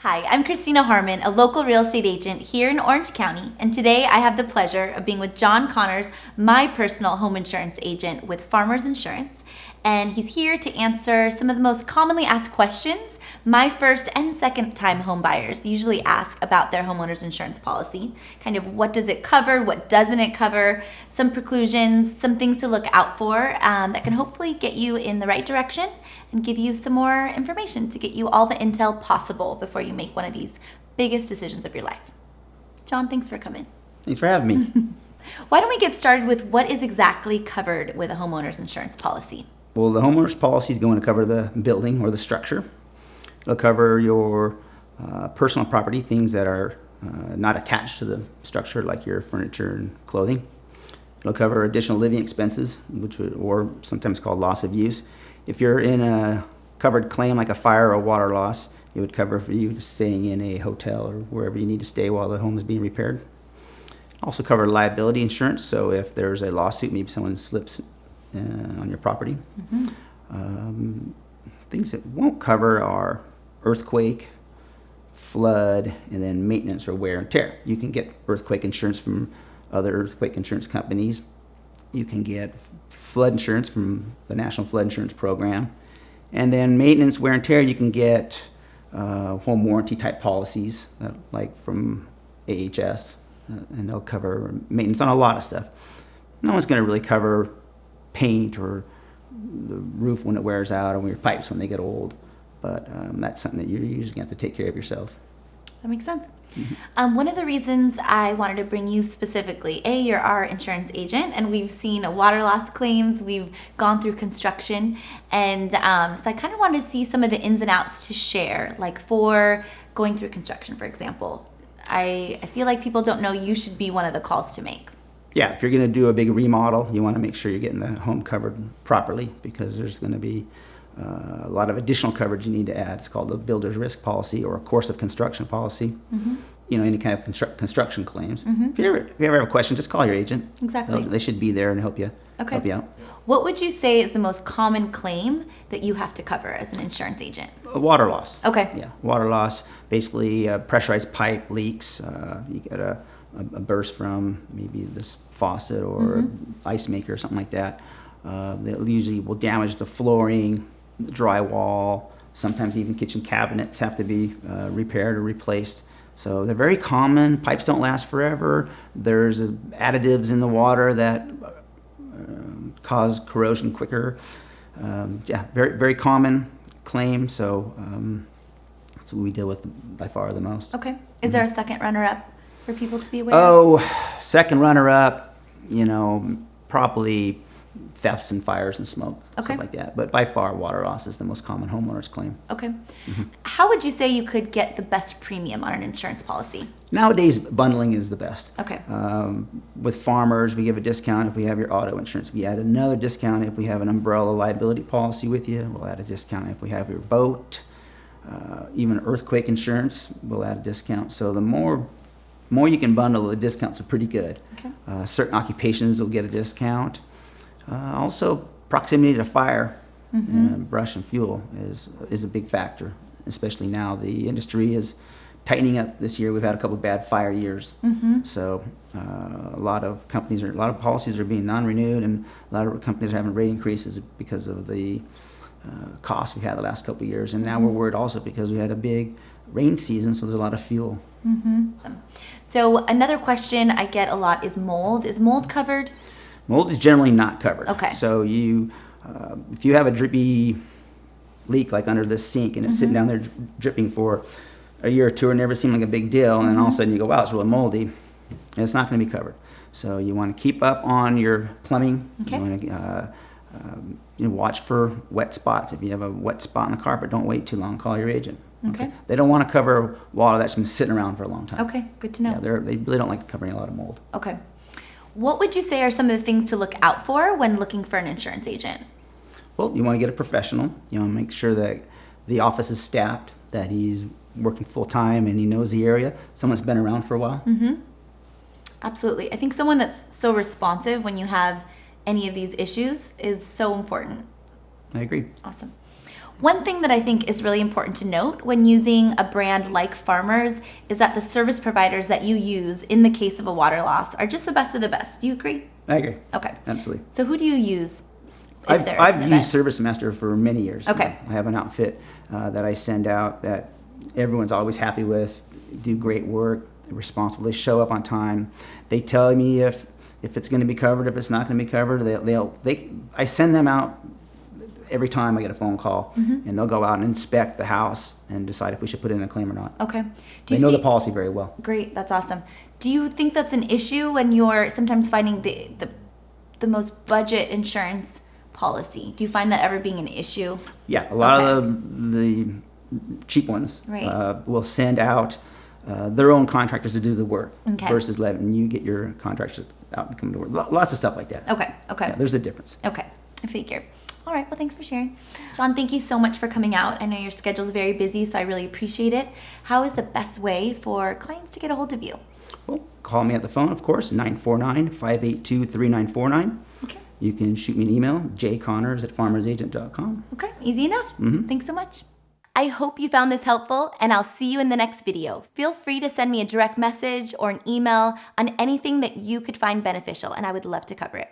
Hi, I'm Christina Harmon, a local real estate agent here in Orange County, and today I have the pleasure of being with John Connors, my personal home insurance agent with Farmers Insurance, and he's here to answer some of the most commonly asked questions my first and second time home buyers usually ask about their homeowner's insurance policy. Kind of what does it cover, what doesn't it cover, some preclusions, some things to look out for that can hopefully get you in the right direction and give you some more information to get you all the intel possible before you make one of these biggest decisions of your life. John, thanks for coming. Thanks for having me. Why don't we get started with what is exactly covered with a homeowner's insurance policy? Well, the homeowner's policy is going to cover the building or the structure. It'll cover your personal property, things that are not attached to the structure, like your furniture and clothing. It'll cover additional living expenses, or sometimes called loss of use. If you're in a covered claim like a fire or water loss, it would cover for you staying in a hotel or wherever you need to stay while the home is being repaired. Also cover liability insurance, so if there's a lawsuit, maybe someone slips on your property. Mm-hmm. Things that won't cover are earthquake, flood, and then maintenance or wear and tear. You can get earthquake insurance from other earthquake insurance companies. You can get flood insurance from the National Flood Insurance Program. And then maintenance, wear and tear, you can get home warranty type policies, like from AHS, and they'll cover maintenance on a lot of stuff. No one's going to really cover paint or the roof when it wears out or your pipes when they get old. But that's something that you're usually going to have to take care of yourself. That makes sense. Mm-hmm. One of the reasons I wanted to bring you specifically, you're our insurance agent, and we've seen water loss claims, we've gone through construction, and so I kind of wanted to see some of the ins and outs to share, like for going through construction, for example. I feel like people don't know you should be one of the calls to make. Yeah, if you're going to do a big remodel, you want to make sure you're getting the home covered properly, because there's going to be a lot of additional coverage you need to add. It's called a builder's risk policy or a course of construction policy. Mm-hmm. You know, any kind of construction claims. Mm-hmm. If you ever have a question, just call your agent. Exactly. They should be there and help you out. What would you say is the most common claim that you have to cover as an insurance agent? Water loss. Okay. Yeah, water loss. Basically, pressurized pipe leaks. You get a burst from maybe this faucet or ice maker or something like that. They usually will damage the flooring, the drywall. Sometimes even kitchen cabinets have to be repaired or replaced. So they're very common. Pipes don't last forever. There's additives in the water that cause corrosion quicker. Very, very common claim. So that's what we deal with by far the most. Okay. Is there a second runner-up for people to be aware of? Second runner-up, probably thefts and fires and smoke, stuff like that. But by far, water loss is the most common homeowner's claim. Okay. Mm-hmm. How would you say you could get the best premium on an insurance policy? Nowadays, bundling is the best. Okay. With Farmers, we give a discount if we have your auto insurance. We add another discount if we have an umbrella liability policy with you. We'll add a discount if we have your boat. Even earthquake insurance, we'll add a discount. So the more you can bundle, the discounts are pretty good. Okay. Certain occupations will get a discount. Also, proximity to fire, brush and fuel is a big factor, especially now. The industry is tightening up this year. We've had a couple of bad fire years. Mm-hmm. So a lot of policies are being non-renewed, and a lot of companies are having rate increases because of the costs we've had the last couple of years. And now we're worried also because we had a big rain season, so there's a lot of fuel. Mm-hmm. So another question I get a lot is mold. Is mold covered? Mold is generally not covered. Okay. So if you have a drippy leak like under the sink and it's sitting down there dripping for a year or two, or never seemed like a big deal, and then all of a sudden you go, wow, it's really moldy, and it's not going to be covered. So you want to keep up on your plumbing. Okay. You want to watch for wet spots. If you have a wet spot on the carpet, don't wait too long. Call your agent. Okay. They don't want to cover water that's been sitting around for a long time. Okay, good to know. Yeah, they really don't like covering a lot of mold. Okay. What would you say are some of the things to look out for when looking for an insurance agent? Well, you want to get a professional. You want to make sure that the office is staffed, that he's working full-time and he knows the area. Someone that's been around for a while. Mm-hmm. Absolutely. I think someone that's so responsive when you have any of these issues is so important. I agree. Awesome. One thing that I think is really important to note when using a brand like Farmers is that the service providers that you use in the case of a water loss are just the best of the best. Do you agree? I agree. Okay. Absolutely. So who do you use? I've used Service Master for many years. Okay. I have an outfit that I send out that everyone's always happy with, do great work, they're responsible, they show up on time. They tell me if it's going to be covered, if it's not going to be covered. I send them out every time I get a phone call, and they'll go out and inspect the house and decide if we should put in a claim or not. Okay. They know the policy very well. Great, that's awesome. Do you think that's an issue when you're sometimes finding the most budget insurance policy? Do you find that ever being an issue? Yeah, a lot of the cheap ones will send out their own contractors to do the work versus letting you get your contractors out and come to work. Lots of stuff like that. Okay. Yeah, there's a difference. Okay, I figured. All right, well, thanks for sharing. John, thank you so much for coming out. I know your schedule's very busy, so I really appreciate it. How is the best way for clients to get a hold of you? Well, call me at the phone, of course, 949-582-3949. Okay. You can shoot me an email, jconnors@farmersagent.com. Okay, easy enough. Thanks so much. I hope you found this helpful, and I'll see you in the next video. Feel free to send me a direct message or an email on anything that you could find beneficial, and I would love to cover it.